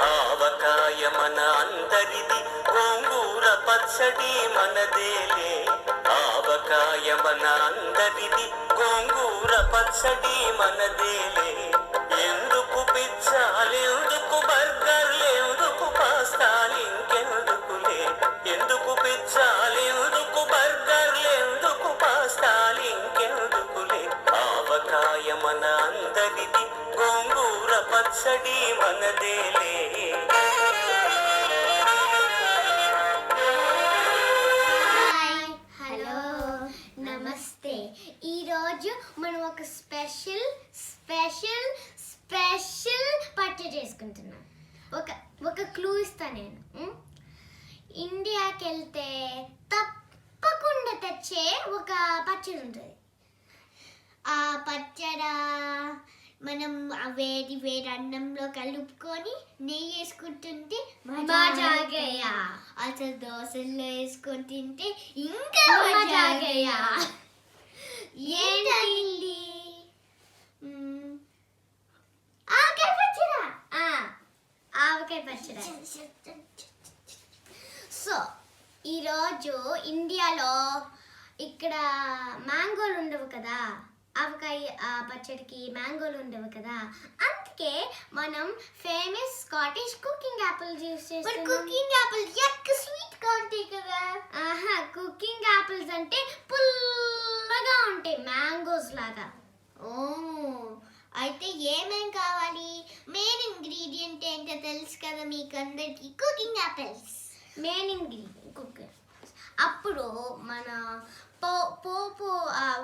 ఆవకాయ మన అందరిది, గోంగూర పచ్చడి మనదేలే. ఆవకాయ మన అందరిది, గోంగూర పచ్చడి మనదేలే. ఎందుకు పిచ్చాలెందుకు బర్గర్లెందుకు పాస్తాలింకెందుకులే. ఎందుకు పిచ్చాలెందుకు బర్గర్లెందుకు పాస్తాలింకెందుకులే. ఆవకాయ మన అందరిది, గోంగూర పచ్చడి మనదేలే. హలో నమస్తే. ఈరోజు మనం ఒక స్పెషల్ పచ్చడి చేసుకుంటున్నాం. ఒక క్లూ ఇస్తా నేను. ఇండియాకి వెళ్తే తప్పకుండా తెచ్చే ఒక పచ్చడి ఉంటుంది. ఆ పచ్చడ మనం వేడి అన్నంలో కలుపుకొని నెయ్యి వేసుకుంటుంటే మజా గయా. అసలు దోశల్లో వేసుకొని తింటే ఇంకా మజా గయా. ఏంటండి? ఆవకాయ పచ్చడ. ఆవకాయ పచ్చడ. సో ఈరోజు ఇండియాలో ఇక్కడ మ్యాంగోలు ఉండవు కదా, ఆవకాయ పచ్చడికి మ్యాంగోలు ఉండవు కదా, అందుకే మనం famous Scottish cooking apples use చేస్తాం. కుకింగ్ యాపిల్స్ ఎక్క స్వీట్ గా ఉంటాయి కదా. కుకింగ్ యాపిల్స్ అంటే పుల్లగా ఉంటాయి, మ్యాంగోస్ లాగా. ఓ అయితే ఏమేం కావాలి? మెయిన్ ఇంగ్రీడియంట్ ఏంటో తెలుసు కదా మీకు అందరికి. Cooking apples main ingredient. Cooking అప్పుడు మన పోపు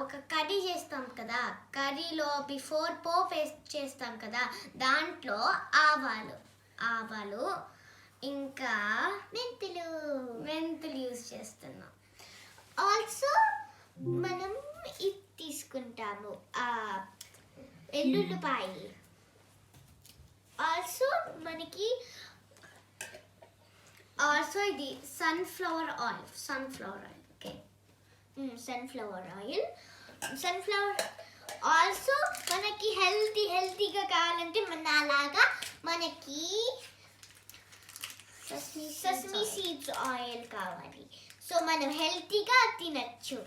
ఒక కర్రీ చేస్తాం కదా, కర్రీలో బిఫోర్ పోపు చేస్తాం కదా, దాంట్లో ఆవాలు ఇంకా మెంతులు యూజ్ చేస్తున్నాం. ఆల్సో మనం ఇది తీసుకుంటాము, ఎల్లుల్లిపాయి. ఆల్సో ఇది sunflower oil. Okay, sunflower also మనకి హెల్తీగా కావాలంటే అలాగా మనకి సస్మీ సీడ్స్ ఆయిల్ కావాలి. సో మనం హెల్తీగా తినచ్చు.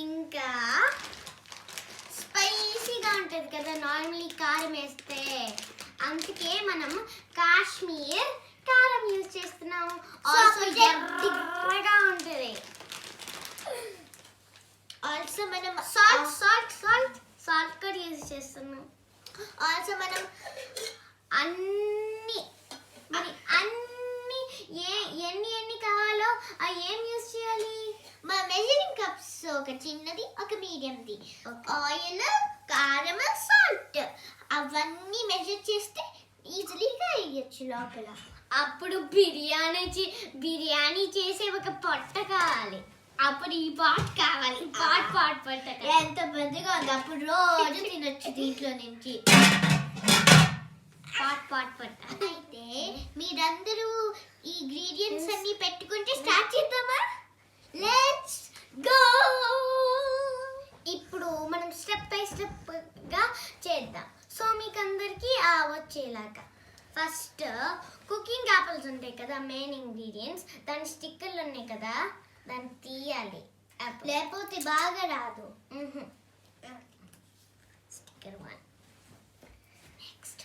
ఇంకా స్పైసీగా ఉంటుంది కదా నార్మల్లీ కారం వేస్తే, అందుకే మనం కాశ్మీర్ కారం యూజ్ చేస్తున్నాము. ఆల్సో ఎర్రగా ఉంటుంది. ఆల్సో మనం సాల్ట్ కూడా యూజ్ చేస్తున్నాం. ఆల్సో మనం అన్ని ఎన్ని కావాలో ఏం యూజ్ చేయాలి? మా మెజరింగ్ కప్స్, ఒక చిన్నది ఒక మీడియంది, ఆయిల్, కారం, సాల్ట్ అవన్నీ మెజర్ చేస్తే ఈజీగా వేయచ్చు లోపల. అప్పుడు బిర్యానీ చేసే ఒక పొట్ట కావాలి. అప్పుడు ఈ పాట్ కావాలి. పాట్ పొట్ట ఎంత పెద్దగా ఉంది, అప్పుడు రోజు తినొచ్చు దీంట్లో నుంచి. పాట్ పొట్ట. అయితే మీరందరూ ఈ ఇంగ్రీడియంట్స్ అన్ని పెట్టుకుంటే స్టార్ట్ చేద్దామా? Let's go. ఇప్పుడు మనం స్టెప్ బై స్టెప్ గా చేద్దాం. సో మీకు అందరికీ వచ్చేలాగా. ఫస్ట్ కుకింగ్ యాపిల్స్ ఉంటాయి కదా, మెయిన్ ఇంగ్రీడియంట్స్. దాని స్టిక్కర్లు ఉన్నాయి కదా, దాన్ని తీయాలి, లేకపోతే బాగా రాదు. స్టిక్కర్ 1. నెక్స్ట్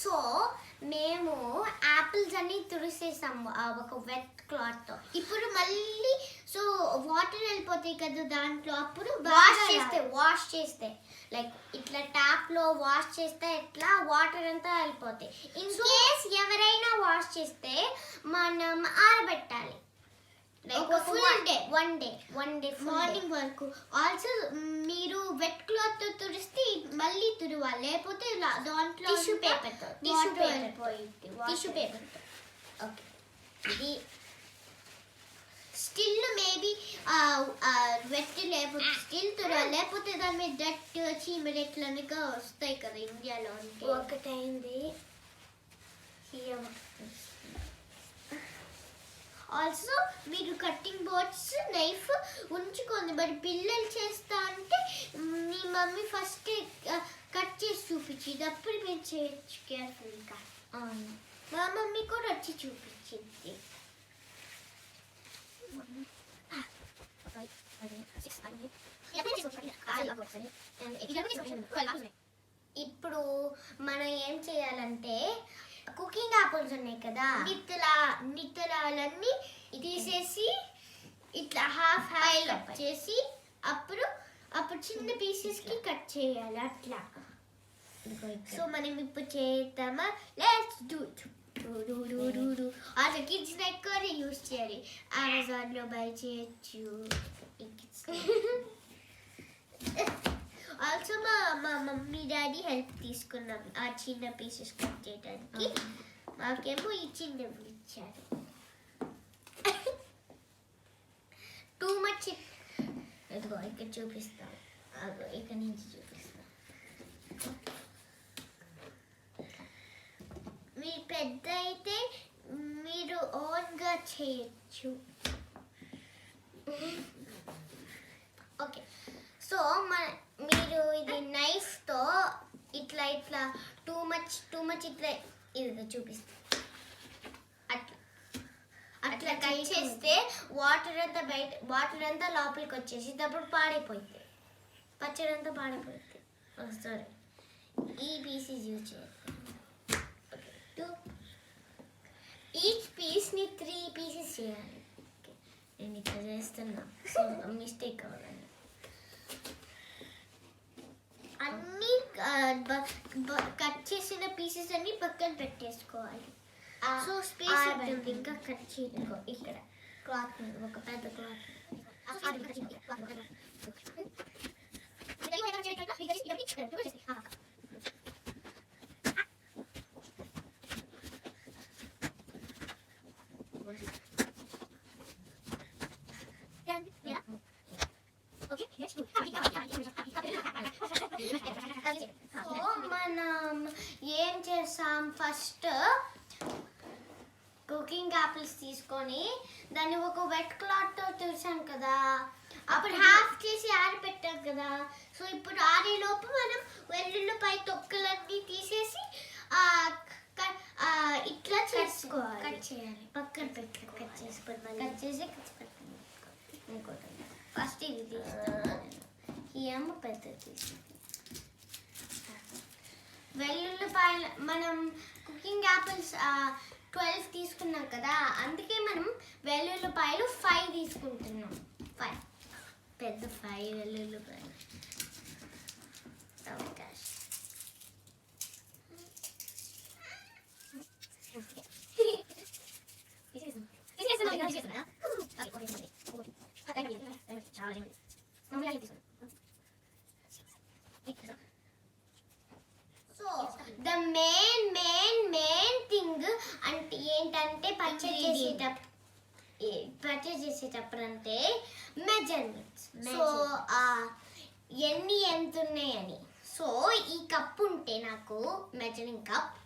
సో మేము యాపిల్స్ అన్ని తుడిసేసాము ఒక వెట్ క్లాత్ తో. ఇప్పుడు మళ్ళీ సో వాటర్ వెళ్ళిపోతాయి కదా దాంట్లో, అప్పుడు వాష్ చేస్తే లైక్ ఇట్లా ట్యాప్ లో వాష్ చేస్తే ఎట్లా వాటర్ అంతా వెళ్ళిపోతాయి. ఇన్ కేస్ ఎవరైనా వాష్ చేస్తే మనం ఆరబెట్టాలి. లైక్ వన్ డే మార్నింగ్ వరకు. ఆల్సో మీరు వెట్ క్లాత్ తో తుడిస్తే మళ్ళీ తుడవాలి, లేకపోతే దాంట్లో టిష్యూ పేపర్ తో. ఓకే, ఇది స్టిల్ మేబీ వెట్ లేకపోతే స్టిల్ లేకపోతే దాని మీద డట్ చీమరెట్లనగా వస్తాయి కదా ఇండియాలో అంటే ఒకటైంది. ఆల్సో మీరు కట్టింగ్ బోర్డ్స్ నైఫ్ ఉంచుకోండి. మరి పిల్లలు చేస్తా అంటే మీ మమ్మీ ఫస్ట్ కట్ చేసి చూపించింది, అప్పుడు మీరు చేయొచ్చు కేర్ఫుల్గా. అవును, మా మమ్మీ కూడా వచ్చి చూపించింది. ఇప్పుడు మనం ఏం చేయాలంటే కుకింగ్ ఆపిల్స్ ఉన్నాయి కదా, నిత్తలాలన్నీ తీసేసి ఇట్లా హాఫ్ కట్ చేసి అప్పుడు చిన్న పీసెస్ కి కట్ చేయాలి అట్లా. సో మనం ఇప్పుడు చేద్దామా? Let's do it. అట్లా కిడ్స్ ఎక్కువ యూస్ చేయాలి. అమెజాన్ లో బై చేయొచ్చు. ఆల్సో మా మమ్మీ డాడీ హెల్ప్ తీసుకున్నాం ఆ చిన్న పీసెస్ కట్ చేయడానికి. మాకేమో ఈ చిన్నవి ఇచ్చారు. Too much. ఇదిగో ఇక్కడ చూపిస్తాం, ఇక్కడ నుంచి చూపిస్తాం. మీరు పెద్ద అయితే మీరు ఓన్గా చేయొచ్చు. ఓకే, సో మీరు ఇది నైఫ్తో ఇట్లా టూ మచ్ ఇట్లా ఇది చూపిస్తాం. అట్లా కట్ చేస్తే వాటర్ అంతా లోపలికి వచ్చేసి అప్పుడు పాడైపోయింది, పచ్చడి అంతా పాడైపోయింది. సారీ, ఈ పీసెస్ యూజ్ చేయాలి. ఈచ్ పీస్ని 3 పీసెస్ చేయాలి. నేను ఇట్లా చేస్తున్నా, సో మిస్టేక్ అవ్వాలని. అన్నీ కట్ చేసిన పీసెస్ అన్ని పక్కన పెట్టేసుకోవాలి. సో స్పేస్ ఉంటుంది ఇంకా కట్ చేయడం. ఇక్కడ క్లాత్ మీద ఒక పెద్ద క్లాత్. మనం ఏం చేసాం, ఫస్ట్ కుకింగ్ ఆపిల్స్ తీసుకొని దాన్ని ఒక వెట్ క్లాత్తో తుడిసాం కదా, అప్పుడు హాఫ్ చేసి ఆరిపెట్టాం కదా. సో ఇప్పుడు ఆరేలోపు మనం వెల్లుల్లిపై తొక్కలన్నీ తీసేసి ఇట్లా చేసుకోవాలి, కట్ చేయాలి. పక్కన పెట్టి కట్ చేసి ఇంకోటి ఫస్ట్ ఇది తీస్తాను. ఈ అమ్మ పెద్దది తీసి వెల్లుల్లిపాయలు మనం కుకింగ్ యాపిల్స్ 12 తీసుకున్నాం కదా, అందుకే మనం వెల్లుల్లిపాయలు 5 తీసుకుంటున్నాం. 5 పెద్ద 5 వెల్లుల్లిపాయలు. సో ద మెయిన్ థింగ్ అంటే ఏంటంటే పర్చేజ్ చేసేటప్పుడు అంటే మెజర్మెంట్స్. సో ఎంత ఉన్నాయని. సో ఈ కప్ ఉంటే నాకు మెజరింగ్ కప్,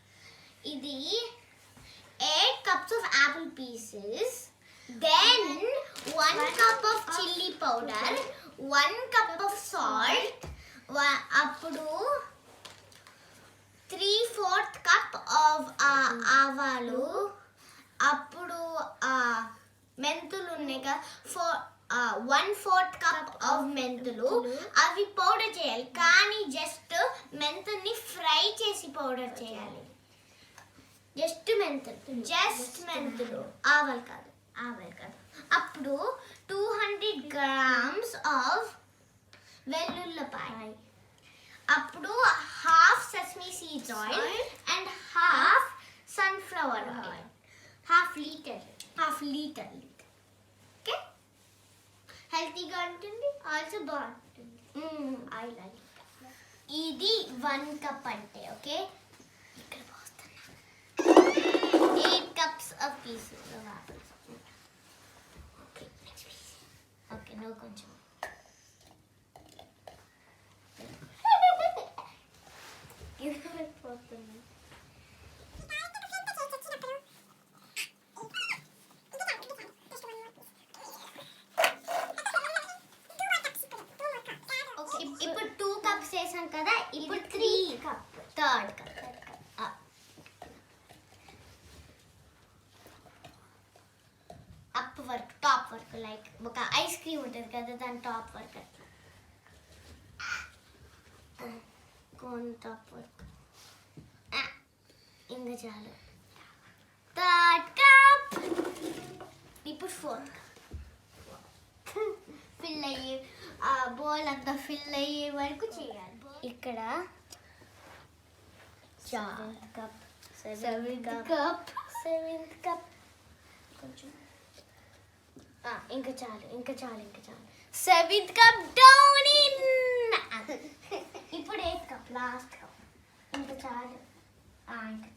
ఇది 8 cups of apple pieces, then 1 cup of chili powder, 1 cup of salt, అప్పుడు 3/4 cup of ఆవాలు, అప్పుడు మెంతులు ఉన్నాయి కదా, 1/4 cup of మెంతులు. అవి పౌడర్ చేయాలి, కానీ జస్ట్ మెంతుల్ని ఫ్రై చేసి పౌడర్ చేయాలి. జస్ట్ మెంతులు, ఆవాలు కాదు. అప్పుడు 200 grams ఆఫ్ వెల్లుల్లిపాయ, అప్పుడు half sesame seeds oil and half sunflower oil, half litre. Okay, హెల్తీగా ఉంటుంది, ఆల్సో బాగుంటుంది. I like. ఇది 1 cup అంటే okay. 8 cups of pieces of apples. Okay. Okay నువ్వు కొంచెం ఇది పోతుంది. ఇప్పుడు 2 కప్స్ వేసాం కదా, ఇప్పుడు 3 cup, third cup. Up work, top work, like ఒక ఐస్ క్రీమ్ ఉంటుంది కదా దాని టాప్ వర్క్ అట్లా. Cone top work. ఇంకా చాలు. Third cup. ఇప్పుడు 4th కప్ ఫిల్ అయ్యే ఆ బౌల్ అంతా ఫిల్ అయ్యే వరకు చేయాలి. ఇక్కడ 7th cup, 7th cup, 7th cup. కొంచెం ఇంకా చాలు, ఇంకా చాలు, ఇంకా చాలు. 7th cup down in. ఇప్పుడు 8th కప్, లాస్ట్ కప్. ఇంకా చాలు. ఇంకా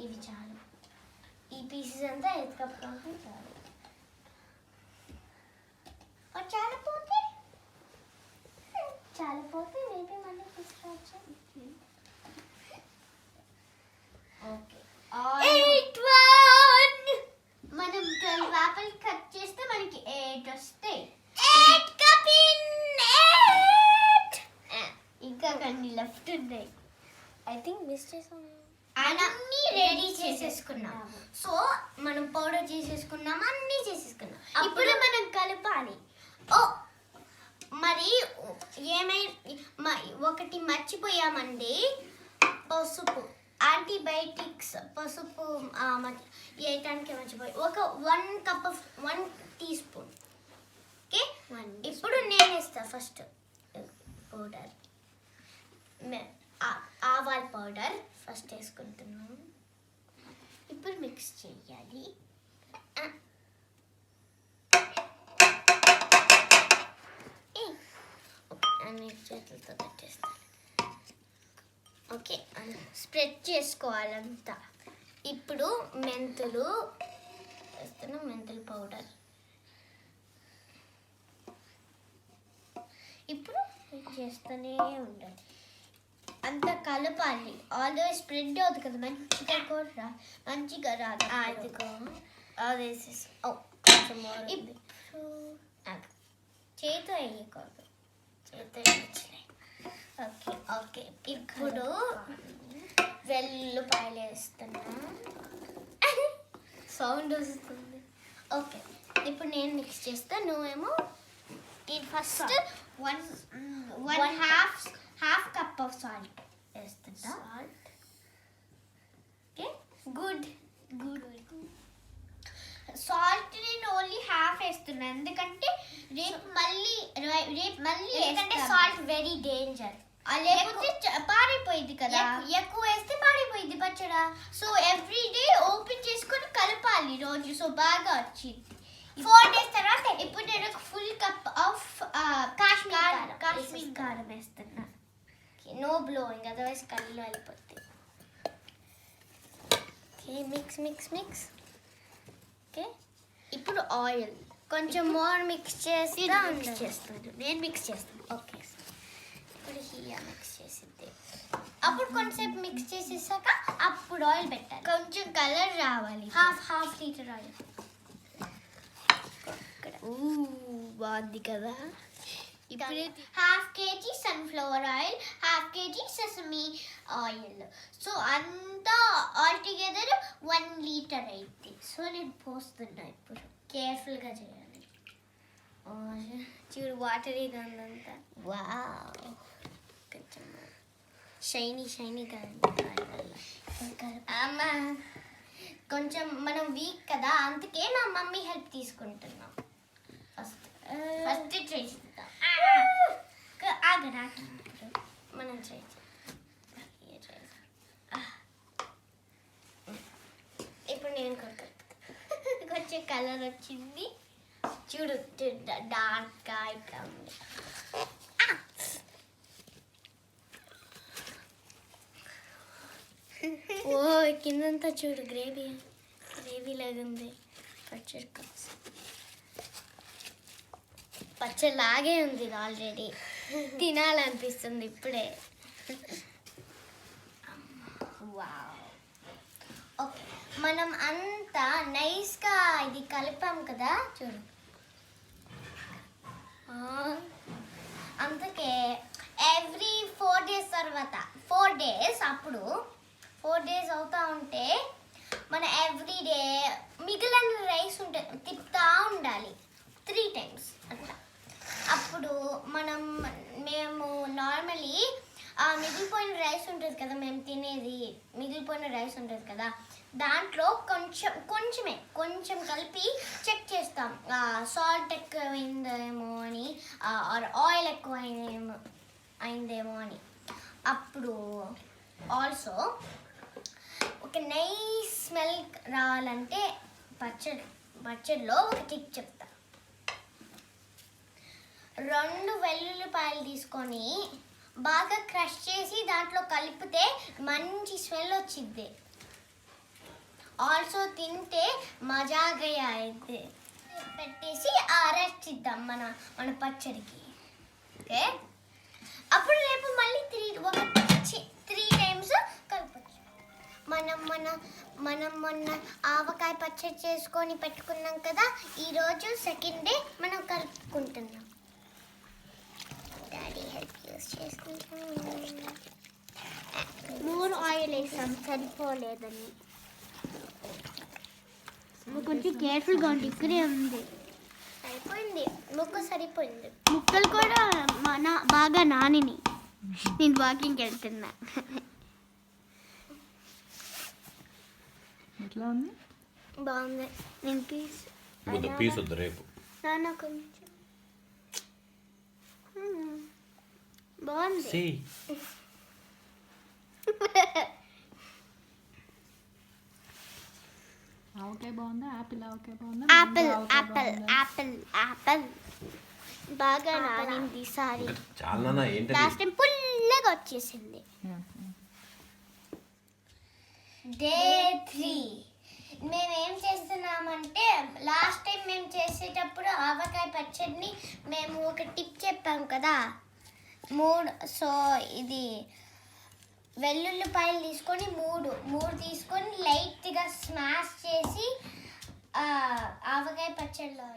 ఇవి చాలు. ఈ పీసెస్ అంతా 8th కప్ కాబట్టి చాలు. చాలిపోతే మేబీ మళ్ళీ తీసుకోవచ్చు. ఓకే. మనం 12 యాపిల్ కట్ చేస్తే మనకి 8 వస్తాయి. 8 కప్ ఇన్ 8. ఇంకా కొన్ని లెఫ్ట్ ఉన్నాయి. ఐ థింక్ మిస్ చేసాం. అన్నీ రెడీ చేసేసుకున్నాం. సో మనం పౌడర్ చేసేసుకున్నాం, అన్నీ చేసేసుకున్నాం. ఇప్పుడు మనం కలపాలి. మరి ఒకటి మర్చిపోయామండి, పసుపు. యాంటీబయాటిక్స్ పసుపు వేయటానికి మర్చిపోయి 1 cup of 1 teaspoon. Okay, ఇప్పుడు నేను వేస్తాను ఫస్ట్ పౌడర్, ఆవాల పౌడర్ ఫస్ట్ వేసుకుంటున్నాను. ఇప్పుడు మిక్స్ చేయాలి. అన్ని చేతులతో పెట్టేస్తాను. ఓకే, స్ప్రెడ్ చేసుకోవాలంతా. ఇప్పుడు మెంతులు వేస్తాను, మెంతుల పౌడర్. ఇప్పుడు చేస్తూనే ఉండాలి, అంతా కలపాలి. ఆల్వేస్ స్ప్రెడ్ అవుతుంది కదా, మంచిగా కూడా మంచిగా రాదు. అదిగో అది వేసేసి కొంచెం ఇప్పుడు చేతితో వేయకూడదు, చేతితో వేయచ్చులే. ఓకే ఓకే, ఇప్పుడు వెల్లుల్లిపాయలు వేస్తున్నా. సౌండ్ వస్తుంది. ఓకే, ఇప్పుడు నేను మిక్స్ చేస్తా, నువ్వేమో ఇది first half cup of salt వేస్తుంటా. Salt. Okay, good good. Salt నేను ఓన్లీ హాఫ్ వేస్తున్నా, ఎందుకంటే రేపు మళ్ళీ ఎందుకంటే సాల్ట్ వెరీ డేంజర్. లేకపోతే పాడైపోయింది కదా, ఎక్కువ వేస్తే పాడైపోయింది పచ్చడా. సో ఎవ్రీ డే ఓపెన్ చేసుకొని కలపాలి రోజు. సో బాగా వచ్చింది. 4 days తర్వాత ఇప్పుడు నేను ఫుల్ కప్ ఆఫ్ కాశ్మీర్ కారం వేస్తున్నా. నో బ్లోయింగ్, అదర్వైజ్ కళ్ళు వెళ్ళిపోతాయి. Okay, mix mix mix. Okay, ఇప్పుడు ఆయిల్ కొంచెం మోర్ మిక్స్ చేసి చేస్తాను, నేను మిక్స్ చేస్తాను. ఓకే, ఇప్పుడు హియా మిక్స్ చేసిద్ది. అప్పుడు కొంచెంసేపు మిక్స్ చేసేసాక అప్పుడు ఆయిల్ పెట్టాలి, కొంచెం కలర్ రావాలి. Half litre oil. బాగుంది కదా. ఇప్పుడు 1/2 kg sunflower oil, 1/2 kg sesame oil. So అంతా ఆల్ టుగెదర్ 1 లీటర్ అయింది. సో నేను పోస్తున్నా. ఇప్పుడు కేర్ఫుల్గా చేయాలి. చూడు, వాటర్ ఇదంతా. వావ్, కొంచెం షైనీగా అమ్మా. కొంచెం మనం వీక్ కదా, అందుకే మా మమ్మీ హెల్ప్ తీసుకుంటున్నాం. ఫస్ట్ ట్రై చేద్దాం. ఆగరాకి మనం ట్రై చేద్దాం. ఇప్పుడు నేను కొంచెం కలర్ వచ్చింది. చూడు, డార్క్గా ఇట్లా ఉంది. ఓ, కిందంతా చూడు గ్రేవీ లాగా ఉంది. కట్ చేసుకోవచ్చు. పచ్చలాగే ఉంది ఇది ఆల్రెడీ. తినాలనిపిస్తుంది ఇప్పుడే. వావ్. ఓకే, మనం అంతా నైస్గా ఇది కలిపాం కదా, చూడు. అందుకే ఎవ్రీ 4 days తర్వాత 4 days అప్పుడు 4 days అవుతా ఉంటే మన ఎవ్రీడే మిగిలిన రైస్ ఉంటే తిప్పుతూ ఉండాలి 3 times అట్లా. అప్పుడు మేము నార్మలీ మిగిలిపోయిన రైస్ ఉంటుంది కదా, మేము తినేది మిగిలిపోయిన రైస్ ఉంటుంది కదా, దాంట్లో కొంచెం కలిపి చెక్ చేస్తాం సాల్ట్ ఎక్కువైందేమో అని, ఆయిల్ ఎక్కువ అయిందేమో అని. అప్పుడు ఆల్సో ఒక నైస్ స్మెల్ రావాలంటే పచ్చడిలో ఒక టిప్ చెప్తా. 2 వెల్లుల్లిపాయలు తీసుకొని బాగా క్రష్ చేసి దాంట్లో కలిపితే మంచి స్మెల్ వచ్చింది. ఆల్సో తింటే మజాగా అయితే పెట్టేసి రెస్ట్ ఇద్దాం మన పచ్చడికి. ఓకే, అప్పుడు రేపు మళ్ళీ 3 times కలపచ్చు. మనం మొన్న ఆవకాయ పచ్చడి చేసుకొని పెట్టుకున్నాం కదా, ఈరోజు 2nd day మనం కలుపుకుంటున్నాం. డాడీ హెల్ప్ యూస్ చేసుకుంటాం. మోర్ ఆయిల్ వేసాం సరిపోలేదని. కొంచెం కేర్ఫుల్గా ఉంది, ఇక్కడే ఉంది. అయిపోయింది, ముక్క సరిపోయింది. ముక్కలు కూడా బాగా నానిని. నేను వాకింగ్కి వెళ్తున్నా. ఎట్లా ఉంది? బాగుంది. నేను పీస్ పీస్ వద్దు రేపు. నాన్న కొంచెం బాగుంది. ఆవకాయ బాగుందా? ఆవకాయ బాగుందా? యాపిల్ బాగా నానింది ఈసారి. చాలా లాస్ట్ టైం పుల్లగా వచ్చేసింది. డే 3 మేమేం చేస్తున్నామంటే, లాస్ట్ టైం మేము చేసేటప్పుడు ఆవకాయ పచ్చడిని మేము ఒక టిప్ చెప్పాం కదా, 3 ఇది వెల్లుల్లిపాయలు తీసుకొని 3 తీసుకొని లైట్గా స్మాష్ చేసి ఆవకాయ పచ్చడిలో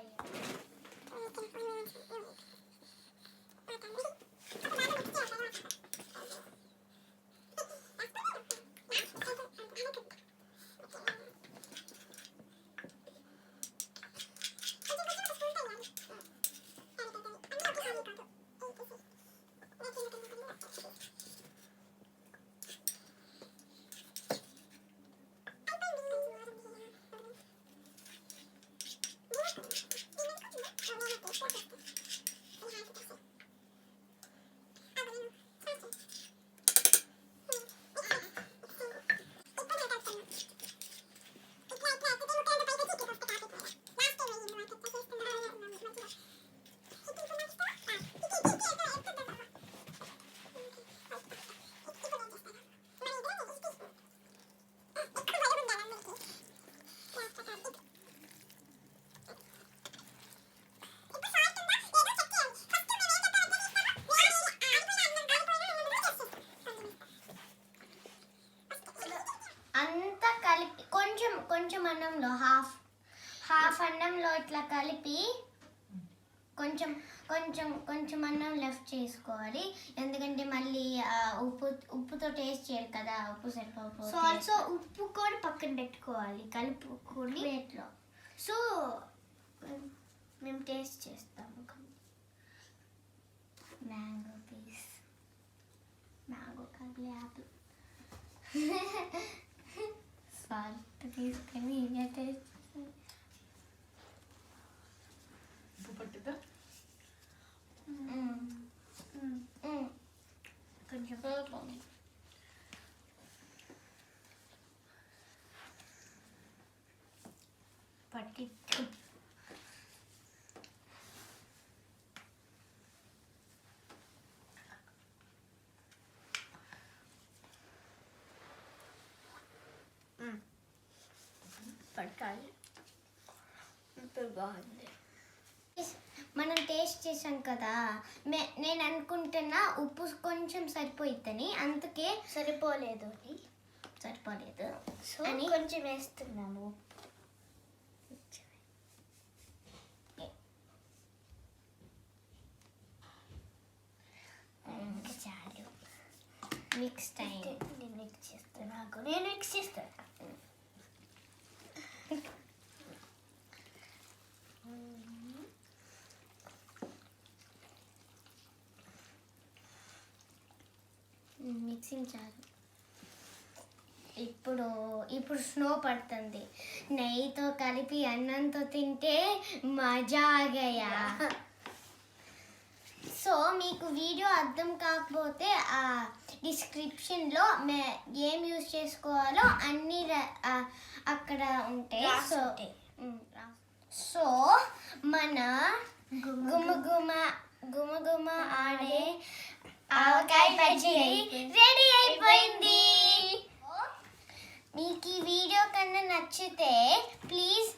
అంతా కలిపి కొంచెం అన్నంలో హాఫ్ అన్నంలో ఇట్లా కలిపి కొంచెం అన్నం లెఫ్ట్ చేసుకోవాలి. ఎందుకంటే మళ్ళీ ఉప్పుతో టేస్ట్ చేయాలి కదా, ఉప్పు సరిపోతుంది. సో ఆల్సో ఉప్పు కూడా పక్కన పెట్టుకోవాలి కలుపుకొని ప్లేట్లో. సో మేము టేస్ట్ చేస్తాము. మ్యాంగో పీస్, మ్యాంగో కాదు యాపిల్. సాల్ట్ తీసుకొని టేస్ట్ ఉప్పు పట్టిద్దా? కొంచెం పట్టి పట్టాలి. బాగుంది. మనం టేస్ట్ చేసాం కదా, నేను అనుకుంటున్నా ఉప్పు కొంచెం సరిపోయిద్దని, అందుకే సరిపోలేదు సో అని కొంచెం వేస్తున్నాము. చాలు, మిక్స్ టైం. నేను మిక్స్ చేస్తాను. మిక్సింగ్ చాలు. ఇప్పుడు స్నో పడుతుంది. నెయ్యితో కలిపి అన్నంతో తింటే మజా ఆగయా. సో మీకు వీడియో అర్థం కాకపోతే ఆ డిస్క్రిప్షన్లో ఏం యూజ్ చేసుకోవాలో అన్నీ అక్కడ ఉంటాయి. సో మన గుమగుమ ఆడే ఆవకాయ బజ్జీ రెడీ అయిపోయింది. మీకు ఈ వీడియో కన్నా నచ్చితే ప్లీజ్